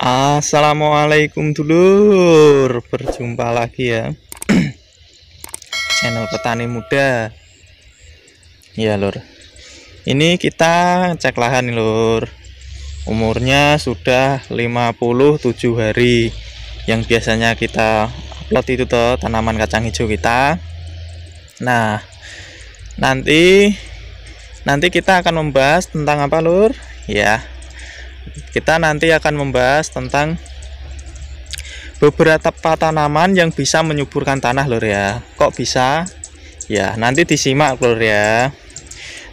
Assalamualaikum dulur, berjumpa lagi ya channel petani muda ya lur. Ini kita cek lahan nih lur, umurnya sudah 57 hari yang biasanya kita upload itu toh tanaman kacang hijau kita. Nah nanti kita akan membahas tentang apa lur ya. Kita nanti akan membahas tentang beberapa tanaman yang bisa menyuburkan tanah lur ya. Kok bisa? Ya, nanti disimak lur ya.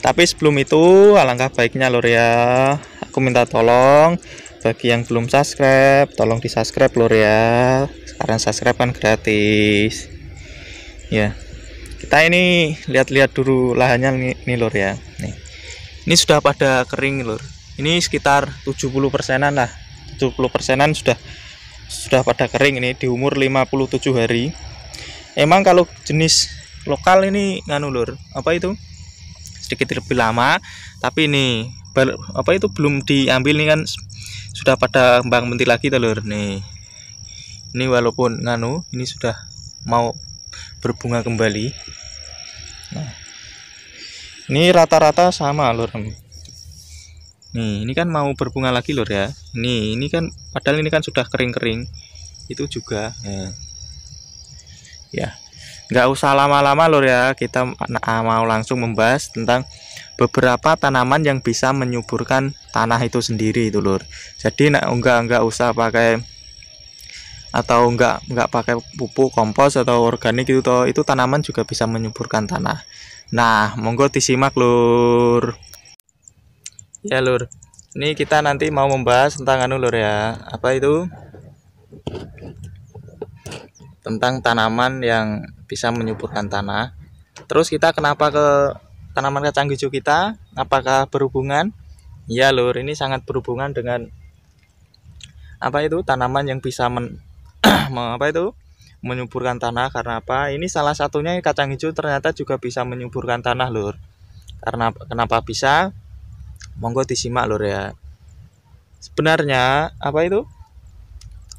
Tapi sebelum itu alangkah baiknya lur ya, aku minta tolong bagi yang belum subscribe, tolong di subscribe lur ya. Sekarang subscribe kan gratis. Ya. Kita ini lihat-lihat dulu lahannya nih lur ya. Nih. Ini sudah pada kering lur. Ini sekitar 70%-an lah. 70%-an sudah pada kering ini di umur 57 hari. Emang kalau jenis lokal ini nganu lur, apa itu? Sedikit lebih lama, tapi ini apa itu belum diambil nih kan sudah pada kembang mentil lagi lur nih. Ini walaupun nganu, ini sudah mau berbunga kembali. Nah. Ini rata-rata sama lur. Nih, ini kan mau berbunga lagi lur ya. Ini kan padahal ini kan sudah kering-kering. Itu juga. Ya. Nggak usah lama-lama lur ya. Kita mau langsung membahas tentang beberapa tanaman yang bisa menyuburkan tanah itu sendiri itu lur. Jadi enggak usah pakai atau enggak pakai pupuk kompos atau organik itu toh. Itu tanaman juga bisa menyuburkan tanah. Nah, monggo disimak lur. Ya lur, ini kita nanti mau membahas tentang anu lur ya, apa itu? Tentang tanaman yang bisa menyuburkan tanah. Terus kita kenapa ke tanaman kacang hijau kita? Apakah berhubungan? Ya lur, ini sangat berhubungan dengan apa itu? Tanaman yang bisa apa itu? Menyuburkan tanah. Karena apa? Ini salah satunya kacang hijau ternyata juga bisa menyuburkan tanah lur. Karena kenapa bisa? Monggo disimak lur ya. Sebenarnya apa itu?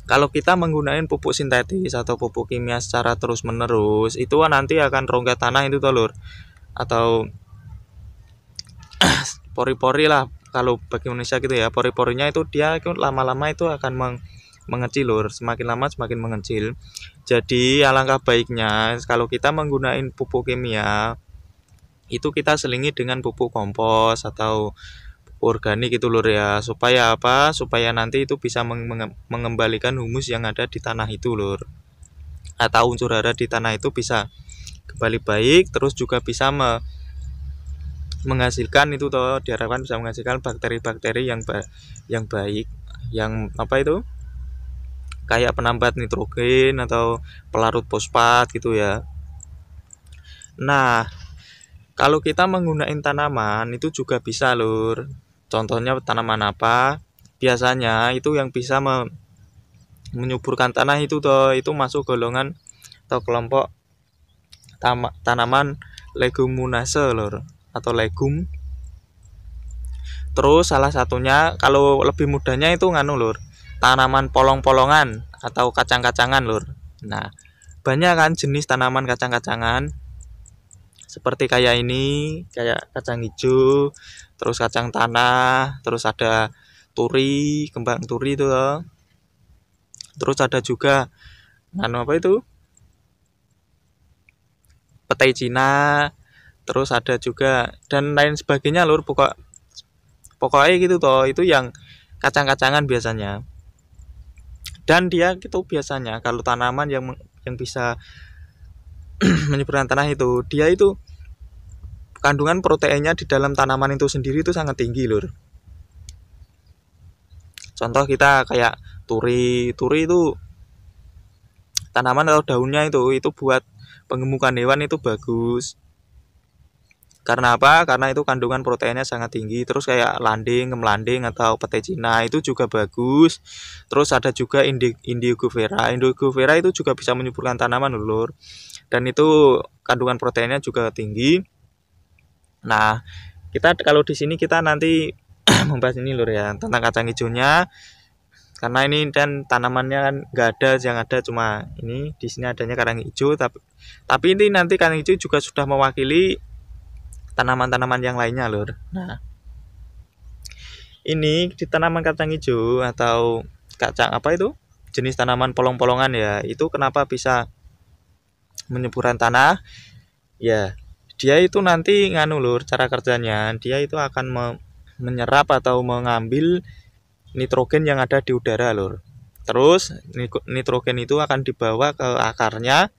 Kalau kita menggunakan pupuk sintetis atau pupuk kimia secara terus menerus, itu nanti akan rongga tanah itu toh lur. Atau pori-pori lah kalau bagi Indonesia gitu ya. Pori-porinya itu dia lama-lama itu akan mengecil lur, semakin lama semakin mengecil. Jadi alangkah baiknya kalau kita menggunakan pupuk kimia itu kita selingi dengan pupuk kompos atau organik itu lur ya, supaya apa? Supaya nanti itu bisa mengembalikan humus yang ada di tanah itu lur, atau unsur hara di tanah itu bisa kembali baik, terus juga bisa menghasilkan itu toh, diharapkan bisa menghasilkan bakteri-bakteri yang baik, yang apa itu? Kayak penambat nitrogen atau pelarut fosfat gitu ya. Nah, kalau kita menggunakan tanaman itu juga bisa lur. Contohnya tanaman apa? Biasanya itu yang bisa menyuburkan tanah itu toh, itu masuk golongan atau kelompok tanaman leguminase lur, atau legum. Terus salah satunya kalau lebih mudahnya itu nganu lur, tanaman polong-polongan atau kacang-kacangan lur. Nah, banyak kan jenis tanaman kacang-kacangan. Seperti kayak ini, kayak kacang hijau, terus kacang tanah, terus ada turi, kembang turi itu loh. Terus ada juga apa itu? Petai Cina, terus ada juga dan lain sebagainya lur, pokoknya gitu toh, itu yang kacang-kacangan biasanya. Dan dia itu biasanya kalau tanaman yang bisa menyuburkan tanah itu, dia itu kandungan proteinnya di dalam tanaman itu sendiri itu sangat tinggi lur. Contoh kita kayak turi itu tanaman atau daunnya itu buat penggemukan hewan itu bagus. Karena apa? Karena itu kandungan proteinnya sangat tinggi. Terus kayak kemelanding atau petai Cina itu juga bagus. Terus ada juga indigo vera. Indigo vera itu juga bisa menyuburkan tanaman lur. Dan itu kandungan proteinnya juga tinggi. Nah, kita kalau di sini kita nanti membahas ini lur ya, tentang kacang hijaunya. karena ini kan tanamannya kan nggak ada, yang ada cuma ini. Di sini adanya karang hijau, tapi ini nanti karang hijau juga sudah mewakili tanaman-tanaman yang lainnya lur. Nah, ini di tanaman kacang hijau atau kacang apa itu, jenis tanaman polong-polongan ya, itu kenapa bisa menyuburkan tanah ya, dia itu nanti nganu lur, cara kerjanya dia itu akan menyerap atau mengambil nitrogen yang ada di udara lur. Terus nitrogen itu akan dibawa ke akarnya.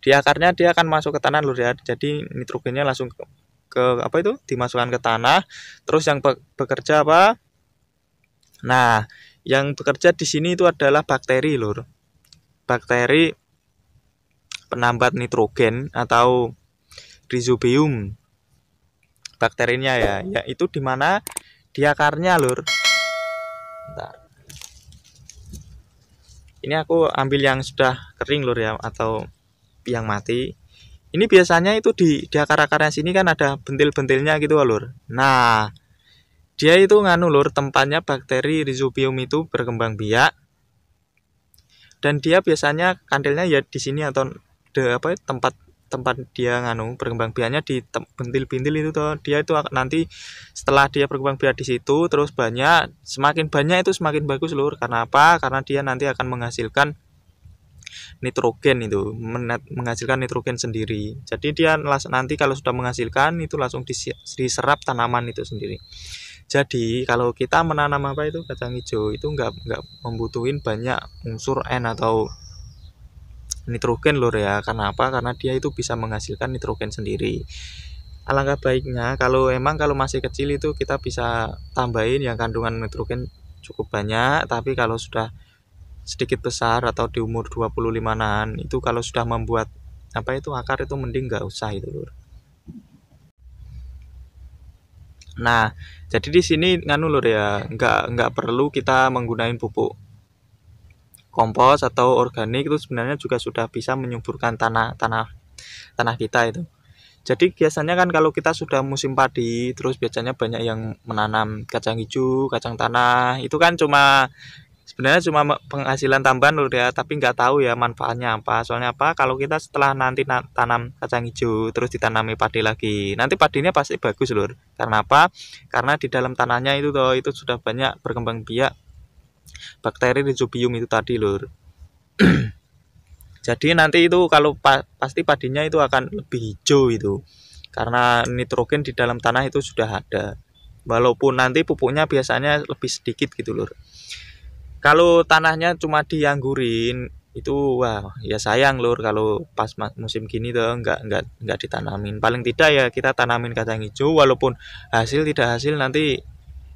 Di akarnya dia akan masuk ke tanah lur ya. Jadi nitrogennya langsung ke apa itu, dimasukkan ke tanah. Terus yang bekerja apa? Nah, yang bekerja di sini itu adalah bakteri lur. Bakteri penambat nitrogen atau rhizobium bakterinya ya, yaitu di mana di akarnya lur. Bentar. Ini aku ambil yang sudah kering lur ya, atau yang mati. Ini biasanya itu di akar-akarnya sini kan ada bentil-bentilnya gitu lur. Nah, dia itu nganu lur, tempatnya bakteri rhizobium itu berkembang biak. Dan dia biasanya kantilnya ya di sini, atau tempat dia nganu berkembang biaknya di bentil-bentil itu toh. Dia itu nanti setelah dia berkembang biak di situ terus banyak, semakin banyak itu semakin bagus lur. Karena apa? Karena dia nanti akan menghasilkan nitrogen, itu menghasilkan nitrogen sendiri. Jadi dia nanti kalau sudah menghasilkan itu langsung diserap tanaman itu sendiri. Jadi kalau kita menanam apa itu kacang hijau itu nggak membutuhin banyak unsur N atau nitrogen lur ya. Karena apa? Karena dia itu bisa menghasilkan nitrogen sendiri. Alangkah baiknya kalau masih kecil itu kita bisa tambahin yang kandungan nitrogen cukup banyak. Tapi kalau sudah sedikit besar atau di umur 25-an itu, kalau sudah membuat apa itu akar, itu mending nggak usah itu lur. Nah, jadi di sini nganu lur ya, nggak perlu kita menggunakan pupuk kompos atau organik, itu sebenarnya juga sudah bisa menyuburkan tanah kita itu. Jadi biasanya kan kalau kita sudah musim padi, terus biasanya banyak yang menanam kacang hijau, kacang tanah, itu kan sebenarnya cuma penghasilan tambahan lur ya, tapi nggak tahu ya manfaatnya apa. Soalnya apa? Kalau kita setelah nanti tanam kacang hijau terus ditanami padi lagi, nanti padinya pasti bagus lur. Karena apa? Karena di dalam tanahnya itu toh, itu sudah banyak berkembang biak bakteri rhizobium itu tadi lur. Jadi nanti itu kalau pasti padinya itu akan lebih hijau itu, karena nitrogen di dalam tanah itu sudah ada. Walaupun nanti pupuknya biasanya lebih sedikit gitu lur. Kalau tanahnya cuma dianggurin itu wah ya sayang lur, kalau pas musim gini tuh nggak ditanamin. Paling tidak ya kita tanamin kacang hijau, walaupun hasil tidak hasil nanti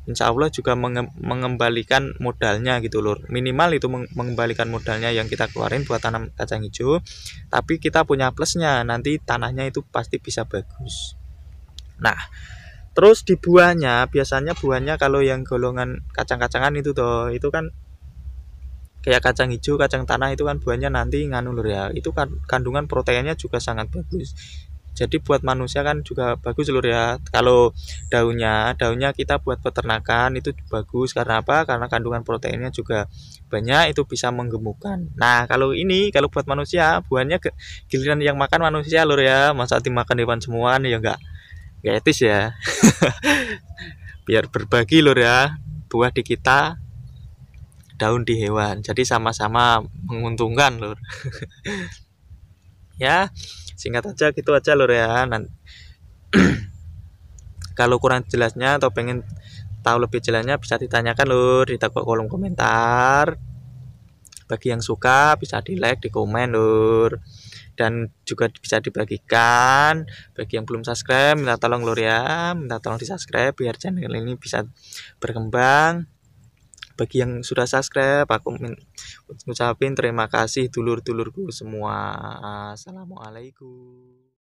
insya Allah juga mengembalikan modalnya gitu lur. Minimal itu mengembalikan modalnya yang kita keluarin buat tanam kacang hijau. Tapi kita punya plusnya, nanti tanahnya itu pasti bisa bagus. Nah, terus di buahnya, biasanya buahnya kalau yang golongan kacang-kacangan itu toh, itu kan kayak kacang hijau, kacang tanah itu kan buahnya nanti nganu lur ya, itu kan kandungan proteinnya juga sangat bagus. Jadi buat manusia kan juga bagus lur ya. Kalau daunnya kita buat peternakan itu bagus. Karena apa? Karena kandungan proteinnya juga banyak, itu bisa menggemukkan. Nah, kalau buat manusia, buahnya giliran yang makan manusia lur ya. Masa dimakan hewan semua ya enggak etis ya. Biar berbagi lur ya. Buah di kita, daun di hewan. Jadi sama-sama menguntungkan lur. Ya, singkat aja gitu aja lur ya. Kalau kurang jelasnya atau pengen tahu lebih jelasnya bisa ditanyakan lur di kolom komentar. Bagi yang suka bisa di like, di komen lur, dan juga bisa dibagikan. Bagi yang belum subscribe minta tolong lur ya, minta tolong di subscribe biar channel ini bisa berkembang. Bagi yang sudah subscribe, aku ucapin terima kasih dulur-dulurku semua. Assalamualaikum.